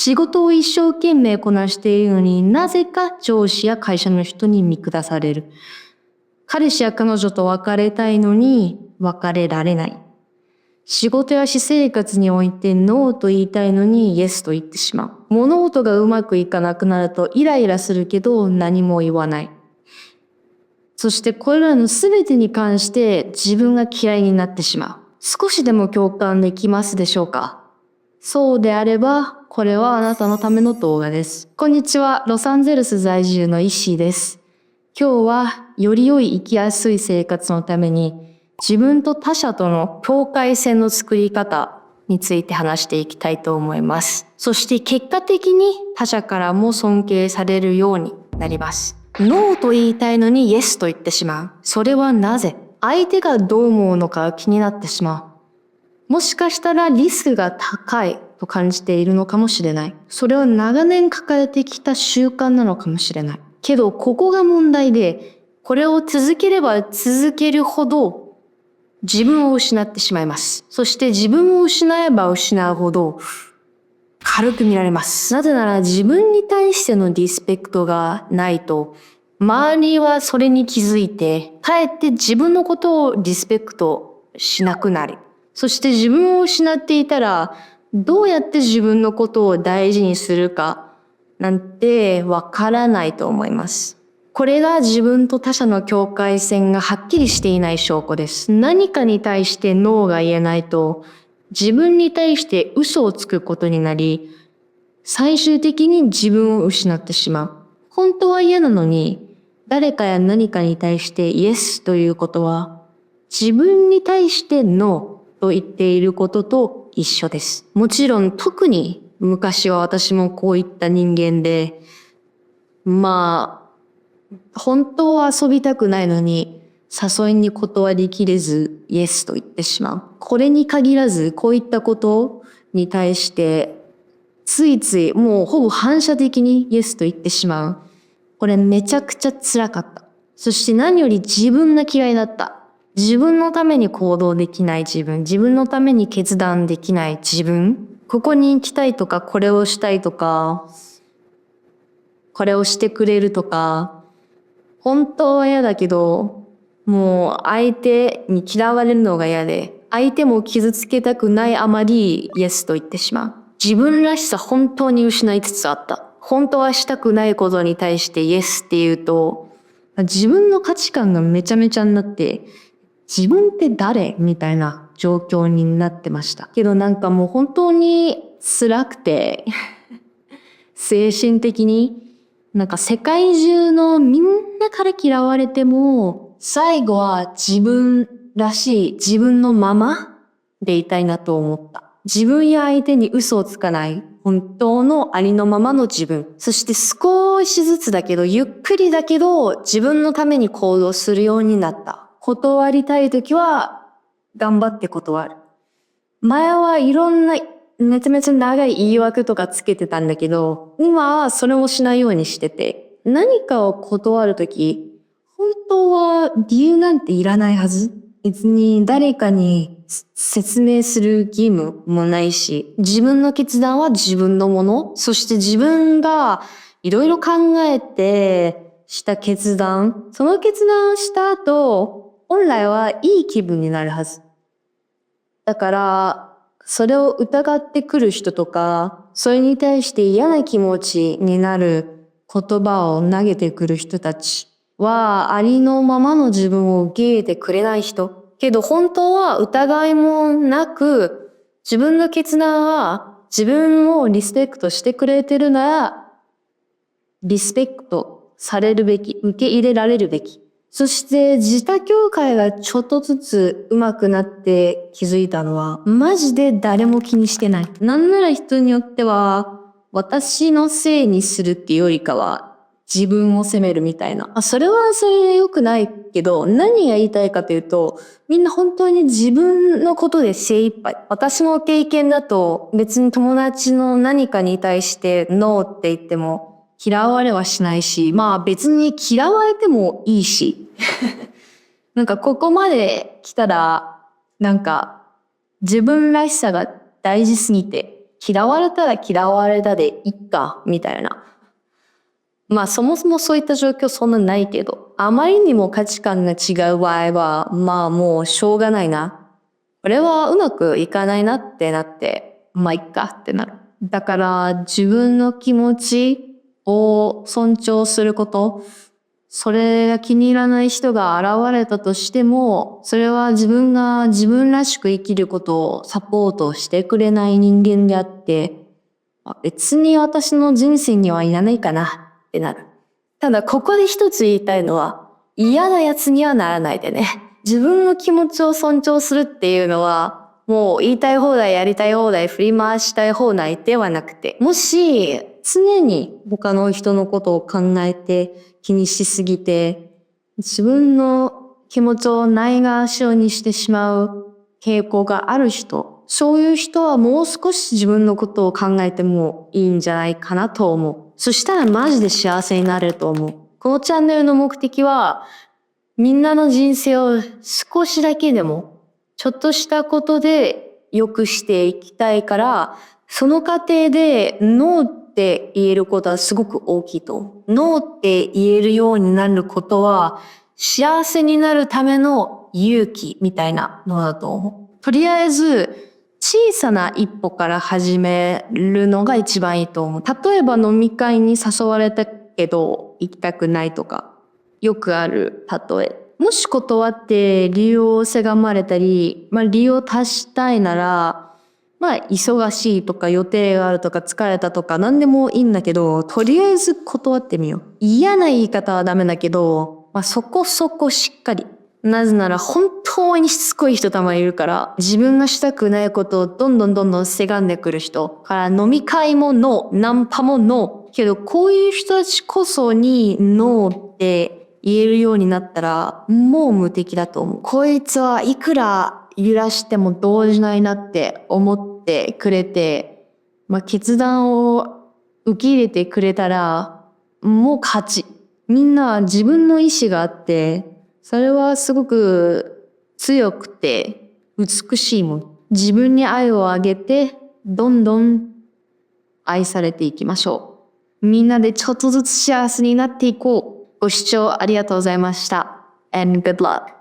仕事を一生懸命こなしているのになぜか上司や会社の人に見下される。彼氏や彼女と別れたいのに別れられない。仕事や私生活においてノーと言いたいのにイエスと言ってしまう。物事がうまくいかなくなるとイライラするけど何も言わない。そしてこれらのすべてに関して自分が嫌いになってしまう。少しでも共感できますでしょうか？そうであれば、これはあなたのための動画です。こんにちは、ロサンゼルス在住のイッシーです。今日はより良い生きやすい生活のために自分と他者との境界線の作り方について話していきたいと思います。そして結果的に他者からも尊敬されるようになります。ノーと言いたいのにイエスと言ってしまう。それはなぜ？相手がどう思うのか気になってしまう。もしかしたらリスクが高いと感じているのかもしれない。それは長年抱えてきた習慣なのかもしれない。けどここが問題で、これを続ければ続けるほど自分を失ってしまいます。そして自分を失えば失うほど軽く見られます。なぜなら自分に対してのリスペクトがないと、周りはそれに気づいて、かえって自分のことをリスペクトしなくなる。そして自分を失っていたら、どうやって自分のことを大事にするかなんてわからないと思います。これが自分と他者の境界線がはっきりしていない証拠です。何かに対してノーが言えないと、自分に対して嘘をつくことになり、最終的に自分を失ってしまう。本当は嫌なのに、誰かや何かに対してイエスということは、自分に対してノーと言っていることと一緒です。もちろん特に昔は私もこういった人間で、本当は遊びたくないのに、誘いに断りきれずイエスと言ってしまう。これに限らずこういったことに対してついついもうほぼ反射的にイエスと言ってしまう。これめちゃくちゃ辛かった。そして何より自分が嫌いだった。自分のために行動できない自分、自分のために決断できない自分、ここに行きたいとかこれをしたいとか、これをしてくれるとか、本当は嫌だけど、もう相手に嫌われるのが嫌で、相手も傷つけたくないあまりイエスと言ってしまう。自分らしさ本当に失いつつあった。本当はしたくないことに対してイエスって言うと、自分の価値観がめちゃめちゃになって、自分って誰みたいな状況になってました。けどなんかもう本当に辛くて、精神的に、なんか世界中のみんなから嫌われても、最後は自分らしい自分のままでいたいなと思った。自分や相手に嘘をつかない本当のありのままの自分。そして少しずつだけど、ゆっくりだけど自分のために行動するようになった。断りたいときは頑張って断る。前はいろんなめちゃめちゃ長い言い訳とかつけてたんだけど、今はそれもしないようにしてて、何かを断るとき、本当は理由なんていらないはず。別に誰かに説明する義務もないし、自分の決断は自分のもの、そして自分がいろいろ考えてした決断、その決断をした後、本来はいい気分になるはず。だから、それを疑ってくる人とか、それに対して嫌な気持ちになる言葉を投げてくる人たちは、ありのままの自分を受け入れてくれない人。けど本当は疑いもなく、自分の決断は自分をリスペクトしてくれてるなら、リスペクトされるべき、受け入れられるべき。そして自他境界がちょっとずつ上手くなって気づいたのは、マジで誰も気にしてない。なんなら人によっては、私のせいにするっていうよりかは、自分を責めるみたいな。それはそれで良くないけど、何が言いたいかというと、みんな本当に自分のことで精一杯。私の経験だと、別に友達の何かに対してノーって言っても、嫌われはしないし、別に嫌われてもいいし。なんかここまで来たら、なんか自分らしさが大事すぎて、嫌われたら嫌われたでいっか、みたいな。まあそもそもそういった状況そんなないけど、あまりにも価値観が違う場合は、まあもうしょうがないな。これはうまくいかないなってなって、まあいっかってなる。だから自分の気持ちを尊重すること、それが気に入らない人が現れたとしても、それは自分が自分らしく生きることをサポートしてくれない人間であって、別に私の人生にはいらないかなってなる。ただここで一つ言いたいのは、嫌な奴にはならないでね。自分の気持ちを尊重するっていうのは、もう言いたい放題やりたい放題振り回したい放題ではなくて、もし常に他の人のことを考えて気にしすぎて、自分の気持ちをないがしろにしてしまう傾向がある人、そういう人はもう少し自分のことを考えてもいいんじゃないかなと思う。そしたらマジで幸せになれると思う。このチャンネルの目的は、みんなの人生を少しだけでも、ちょっとしたことで良くしていきたいから、その過程でノーって言えることはすごく大きいと思う。ノーって言えるようになることは、幸せになるための勇気みたいなのだと思う。とりあえず、小さな一歩から始めるのが一番いいと思う。例えば飲み会に誘われたけど行きたくないとか、よくある例え。もし断って理由をせがまれたり、理由を足したいなら、忙しいとか予定があるとか疲れたとか何でもいいんだけど、とりあえず断ってみよう。嫌な言い方はダメだけど、そこそこしっかり。なぜなら本当にしつこい人たまにいるから、自分がしたくないことをどんどんせがんでくる人から飲み会もノー、ナンパもノー。けどこういう人たちこそにノーって言えるようになったら、もう無敵だと思う。こいつはいくら揺らしても動じないなって思ってくれて、決断を受け入れてくれたら、もう勝ち。みんなは自分の意志があって、それはすごく強くて美しいもん。自分に愛をあげて、どんどん愛されていきましょう。みんなでちょっとずつ幸せになっていこう。ご視聴ありがとうございました。And good luck.